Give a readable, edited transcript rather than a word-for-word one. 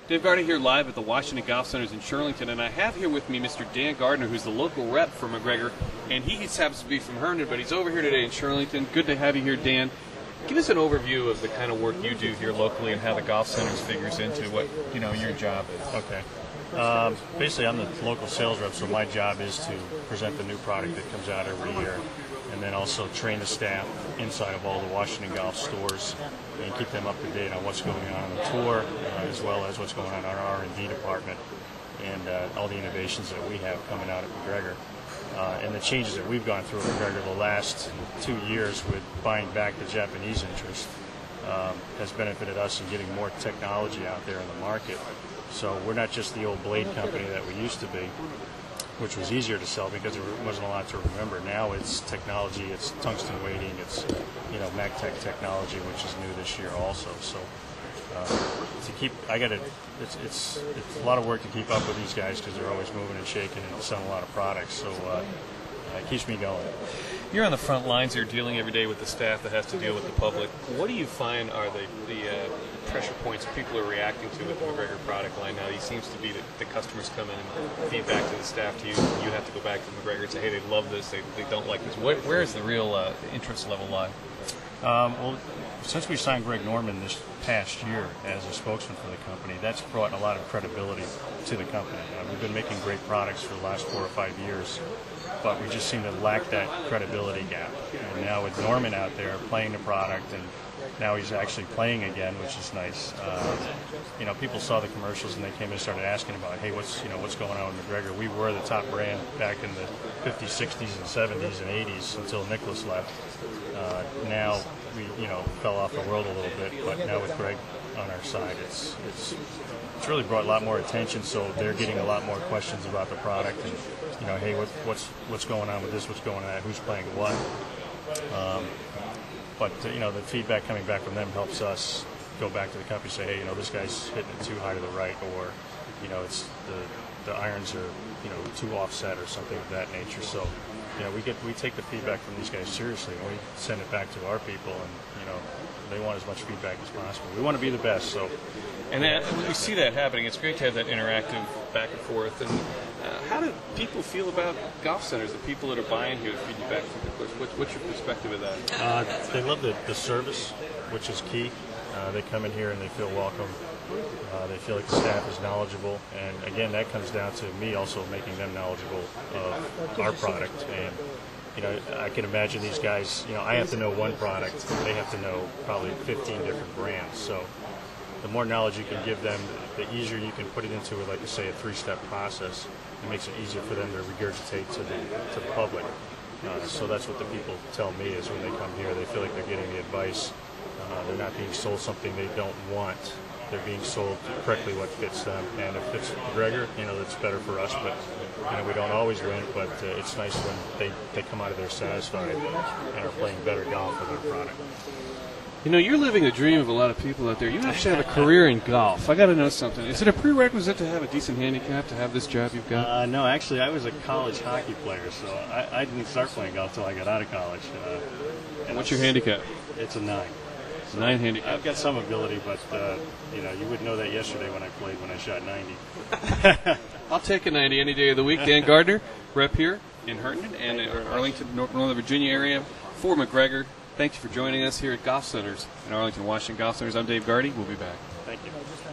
Dave Gardner here live at the Washington Golf Centers in Shirlington, and I have here with me Mr. Dan Gardner, who's the local rep for MaGregor, and he just happens to be from Herndon, but he's over here today in Shirlington. Good to have you here, Dan. Give us an overview of the kind of work you do here locally and how the Golf Centers figures into what your job is. Okay. Basically, I'm the local sales rep, so my job is to present the new product that comes out every year, and then also train the staff inside of all the Washington Golf stores and keep them up to date on what's going on the tour, as well as what's going on in our R&D department and all the innovations that we have coming out at MaGregor. And the changes that we've gone through at MaGregor the last 2 years with buying back the Japanese interest has benefited us in getting more technology out there in the market. So we're not just the old blade company that we used to be, which was easier to sell because there wasn't a lot to remember. Now it's technology, it's tungsten weighting, it's MagTech technology, which is new this year also. So it's a lot of work to keep up with these guys because they're always moving and shaking and selling a lot of products. So it keeps me going. You're on the front lines here dealing every day with the staff that has to deal with the public. What do you find are the pressure points people are reacting to with the MaGregor product line now? It seems to be that the customers come in and feed back to the staff to you. You have to go back to MaGregor and say, hey, they love this, they don't like this. Where is the real interest level lie? Well, since we signed Greg Norman this past year as a spokesman for the company, that's brought a lot of credibility to the company. We've been making great products for the last 4 or 5 years, but we just seem to lack that credibility gap. And now with Norman out there playing the product, and now he's actually playing again, which is nice. People saw the commercials and they came and started asking about, hey, what's going on with MaGregor? We were the top brand back in the 50s, 60s, and 70s and 80s until Nicholas left. Now we fell off the world a little bit, but now with Greg on our side, it's really brought a lot more attention. So they're getting a lot more questions about the product, and hey, what's going on with this? What's going on with that? Who's playing what? But the feedback coming back from them helps us go back to the company and say, hey, this guy's hitting it too high to the right, or it's the irons are too offset or something of that nature. So we take the feedback from these guys seriously, and we send it back to our people, and they want as much feedback as possible. We want to be the best. So, and when we see that happening, it's great to have that interactive back and forth. And how do people feel about golf centers? The people that are buying here, feedback from the what's your perspective of that? They love the service, which is key. They come in here and they feel welcome. They feel like the staff is knowledgeable, and again, that comes down to me also making them knowledgeable of our product. And I can imagine these guys. I have to know one product; they have to know probably 15 different brands. So, the more knowledge you can give them, the easier you can put it into, like you say, a 3-step process. It makes it easier for them to regurgitate to the public. So that's what the people tell me is when they come here, they feel like they're getting the advice. They're not being sold something they don't want. They're being sold correctly what fits them. And if it's MaGregor, that's better for us. But we don't always win. But it's nice when they come out of there satisfied and are playing better golf with our product. You're living a dream of a lot of people out there. You actually have a career in golf. I got to know something. Is it a prerequisite to have a decent handicap to have this job you've got? No, actually, I was a college hockey player, so I didn't start playing golf until I got out of college. And what's your handicap? It's a 9. It's a 9 handicap. I've got some ability, but you wouldn't know that yesterday when I shot 90. I'll take a 90 any day of the week. Dan Gardner, rep here in Herndon and Arlington, Northern Virginia area for MaGregor. Thank you for joining us here at Golf Centers in Arlington, Washington Golf Centers. I'm Dave Gardy. We'll be back. Thank you.